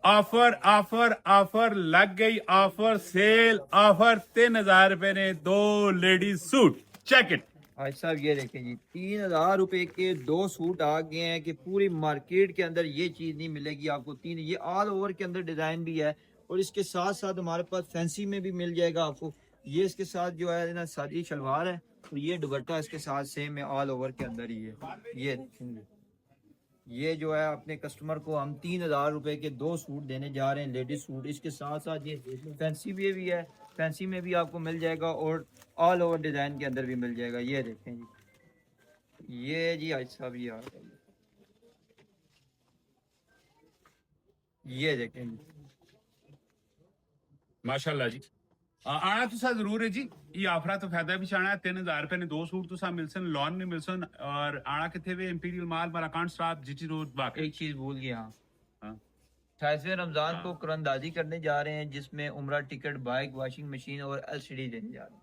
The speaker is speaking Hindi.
ऑफर ऑफर ऑफर लग गई, ऑफर सेल ऑफर। 3000 रुपए ने 2 लेडीज सूट। Check it. आज साहब ये देखें जी, 3000 रुपए के 2 सूट आ गए हैं कि पूरी मार्केट के अंदर ये चीज़ नहीं मिलेगी आपको। तीन ये ऑल ओवर के अंदर डिज़ाइन भी है, और इसके साथ साथ हमारे पास फैंसी में भी मिल जाएगा आपको। ये इसके साथ जो है ना सादी शलवार है, और ये दुपट्टा इसके साथ सेम है, ऑल ओवर के अंदर ही है। ये देखेंगे, ये जो है अपने कस्टमर को हम 3000 रुपए के 2 सूट देने जा रहे हैं, लेडीज सूट। इसके साथ साथ ये फैंसी भी है, फैंसी में भी आपको मिल जाएगा, और ऑल ओवर डिजाइन के अंदर भी मिल जाएगा। ये देखें जी, ये जी आज साहब ये आ गया, ये देखें जी। माशाल्लाह जी। आना तुसा जरूर है जी। ये आफरा तो फायदा भी आना है। 3000 रुपए ने 2 सूट तुसा मिलसन, लॉन नहीं मिलसन। और आना कितने वे इंपीरियल माल मराकान स्टॉप जीटी रोड बाकी। एक चीज भूल गया, हाँ, हाँ 28वें रमजान को हाँ। कुरानदाजी करने जा रहे हैं, जिसमें उम्रा टिकट, बाइक, वॉशिंग मशीन और LCD देने जा रहे हैं।